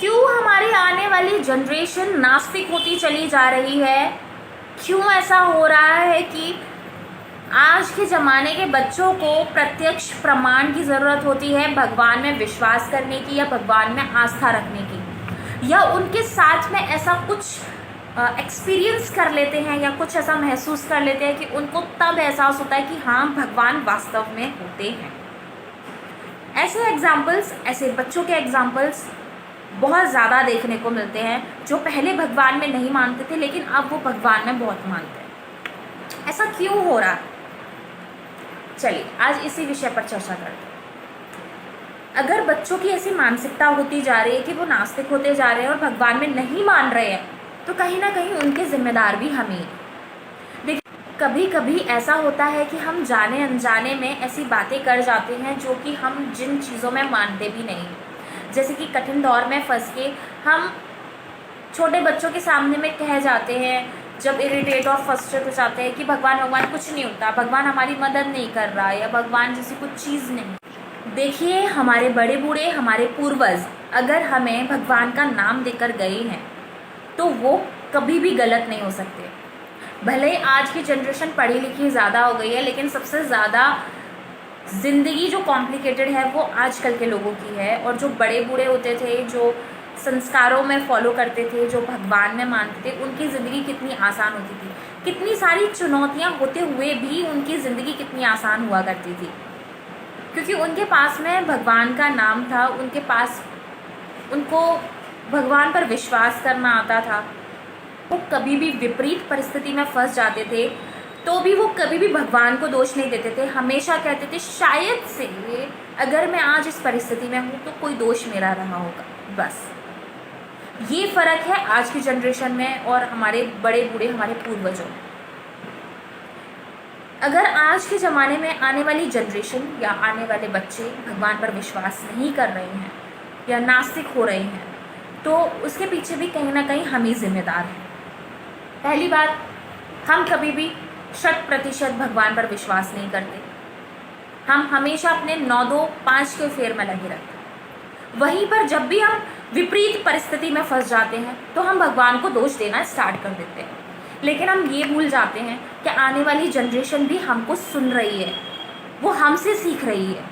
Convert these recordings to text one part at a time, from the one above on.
क्यों हमारी आने वाली जनरेशन नास्तिक होती चली जा रही है? क्यों ऐसा हो रहा है कि आज के ज़माने के बच्चों को प्रत्यक्ष प्रमाण की ज़रूरत होती है भगवान में विश्वास करने की, या भगवान में आस्था रखने की, या उनके साथ में ऐसा कुछ एक्सपीरियंस कर लेते हैं या कुछ ऐसा महसूस कर लेते हैं कि उनको तब एहसास होता है कि हाँ, भगवान वास्तव में होते हैं। ऐसे एग्जाम्पल्स, ऐसे बच्चों के एग्जाम्पल्स बहुत ज़्यादा देखने को मिलते हैं, जो पहले भगवान में नहीं मानते थे लेकिन अब वो भगवान में बहुत मानते हैं। ऐसा क्यों हो रहा है? चलिए आज इसी विषय पर चर्चा करते हैं। अगर बच्चों की ऐसी मानसिकता होती जा रही है कि वो नास्तिक होते जा रहे हैं और भगवान में नहीं मान रहे हैं, तो कहीं ना कहीं उनके जिम्मेदार भी हम ही। देखिए, कभी कभी ऐसा होता है कि हम जाने अनजाने में ऐसी बातें कर जाते हैं जो कि हम जिन चीज़ों में मानते भी नहीं। जैसे कि कठिन दौर में फंस के हम छोटे बच्चों के सामने में कह जाते हैं, जब इरिटेट और फ्रस्ट्रेट हो जाते हैं कि भगवान कुछ नहीं होता, भगवान हमारी मदद नहीं कर रहा है, या भगवान जैसी कुछ चीज़ नहीं। देखिए, हमारे बड़े बूढ़े, हमारे पूर्वज अगर हमें भगवान का नाम देकर गए हैं तो वो कभी भी गलत नहीं हो सकते। भले ही आज की जनरेशन पढ़ी लिखी ज़्यादा हो गई है, लेकिन सबसे ज़्यादा ज़िंदगी जो कॉम्प्लिकेटेड है वो आजकल के लोगों की है। और जो बड़े बूढ़े होते थे, जो संस्कारों में फॉलो करते थे, जो भगवान में मानते थे, उनकी ज़िंदगी कितनी आसान होती थी। कितनी सारी चुनौतियां होते हुए भी उनकी ज़िंदगी कितनी आसान हुआ करती थी, क्योंकि उनके पास में भगवान का नाम था, उनके पास उनको भगवान पर विश्वास करना आता था। वो कभी भी विपरीत परिस्थिति में फंस जाते थे तो भी वो कभी भी भगवान को दोष नहीं देते थे। हमेशा कहते थे शायद से अगर मैं आज इस परिस्थिति में हूँ तो कोई दोष मेरा रहा होगा। बस ये फ़र्क है आज की जनरेशन में और हमारे बड़े बूढ़े, हमारे पूर्वजों में। अगर आज के ज़माने में आने वाली जनरेशन या आने वाले बच्चे भगवान पर विश्वास नहीं कर रहे हैं या नास्तिक हो रहे हैं, तो उसके पीछे भी कहीं ना कहीं हम ही जिम्मेदार हैं। पहली बात, हम कभी भी 100% भगवान पर विश्वास नहीं करते। हम हमेशा अपने 9-2-5 के फेर में लगे रहते हैं। वहीं पर जब भी हम विपरीत परिस्थिति में फंस जाते हैं तो हम भगवान को दोष देना स्टार्ट कर देते हैं। लेकिन हम ये भूल जाते हैं कि आने वाली जनरेशन भी हमको सुन रही है, वो हमसे सीख रही है।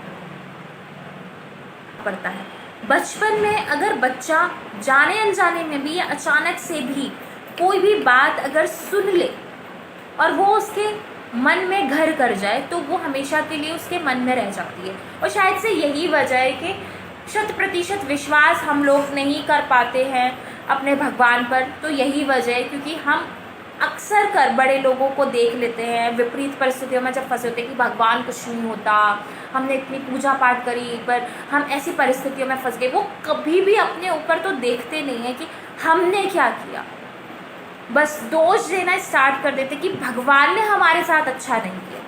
पड़ता है बचपन में अगर बच्चा जाने अनजाने में भी या अचानक से भी कोई भी बात अगर सुन ले और वो उसके मन में घर कर जाए, तो वो हमेशा के लिए उसके मन में रह जाती है। और शायद से यही वजह है कि 100% विश्वास हम लोग नहीं कर पाते हैं अपने भगवान पर। तो यही वजह है क्योंकि हम अक्सर कर बड़े लोगों को देख लेते हैं विपरीत परिस्थितियों में जब फंसे होते हैं कि भगवान कुछ नहीं होता, हमने इतनी पूजा पाठ करी पर हम ऐसी परिस्थितियों में फंस गए। वो कभी भी अपने ऊपर तो देखते नहीं है कि हमने क्या किया, बस दोष देना स्टार्ट कर देते कि भगवान ने हमारे साथ अच्छा नहीं किया।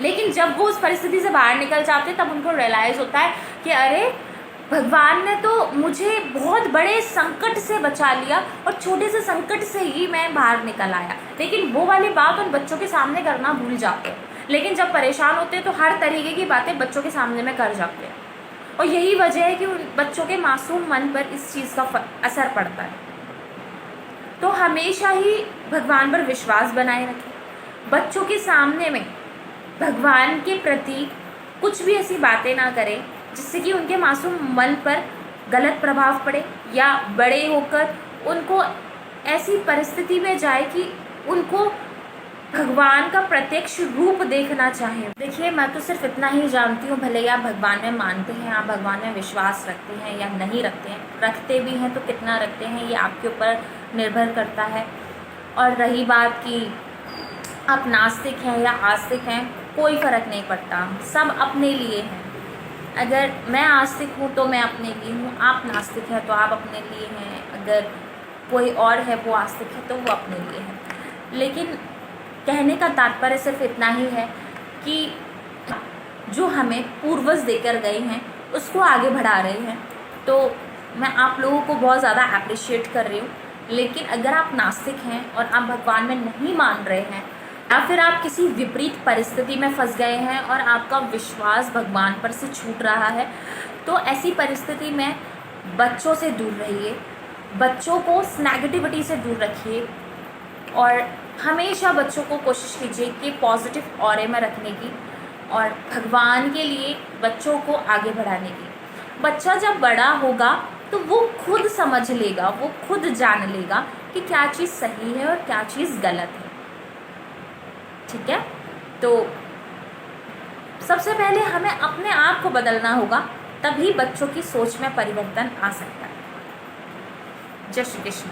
लेकिन जब वो उस परिस्थिति से बाहर निकल जाते तब उनको रियलाइज़ होता है कि अरे, भगवान ने तो मुझे बहुत बड़े संकट से बचा लिया और छोटे से संकट से ही मैं बाहर निकल आया। लेकिन वो वाली बात उन बच्चों के सामने करना भूल जाते हैं। लेकिन जब परेशान होते हैं तो हर तरीके की बातें बच्चों के सामने में कर जाते हैं। और यही वजह है कि उन बच्चों के मासूम मन पर इस चीज़ का असर पड़ता है। तो हमेशा ही भगवान पर विश्वास बनाए रखें। बच्चों के सामने में भगवान के प्रति कुछ भी ऐसी बातें ना करें जिससे कि उनके मासूम मन पर गलत प्रभाव पड़े, या बड़े होकर उनको ऐसी परिस्थिति में जाए कि उनको भगवान का प्रत्यक्ष रूप देखना चाहे। देखिए, मैं तो सिर्फ इतना ही जानती हूँ, भले ही आप भगवान में मानते हैं, आप भगवान में विश्वास रखते हैं या नहीं रखते हैं, रखते भी हैं तो कितना रखते हैं ये आपके ऊपर निर्भर करता है। और रही बात कि आप नास्तिक हैं या आस्तिक हैं, कोई फ़र्क नहीं पड़ता, सब अपने लिए हैं। अगर मैं आस्तिक हूँ तो मैं अपने लिए हूँ, आप नास्तिक हैं तो आप अपने लिए हैं, अगर कोई और है वो आस्तिक है तो वो अपने लिए है। लेकिन कहने का तात्पर्य सिर्फ इतना ही है कि जो हमें पूर्वज देकर गए हैं उसको आगे बढ़ा रहे हैं। तो मैं आप लोगों को बहुत ज़्यादा अप्रिशिएट कर रही हूँ। लेकिन अगर आप नास्तिक हैं और आप भगवान में नहीं मान रहे हैं, या फिर आप किसी विपरीत परिस्थिति में फंस गए हैं और आपका विश्वास भगवान पर से छूट रहा है, तो ऐसी परिस्थिति में बच्चों से दूर रहिए, बच्चों को नेगेटिविटी से दूर रखिए और हमेशा बच्चों को कोशिश कीजिए कि पॉजिटिव ऑरे में रखने की और भगवान के लिए बच्चों को आगे बढ़ाने की। बच्चा जब बड़ा होगा तो वो खुद समझ लेगा, वो खुद जान लेगा कि क्या चीज़ सही है और क्या चीज़ गलत है। ठीक है, तो सबसे पहले हमें अपने आप को बदलना होगा, तभी बच्चों की सोच में परिवर्तन आ सकता है। जय श्री कृष्ण।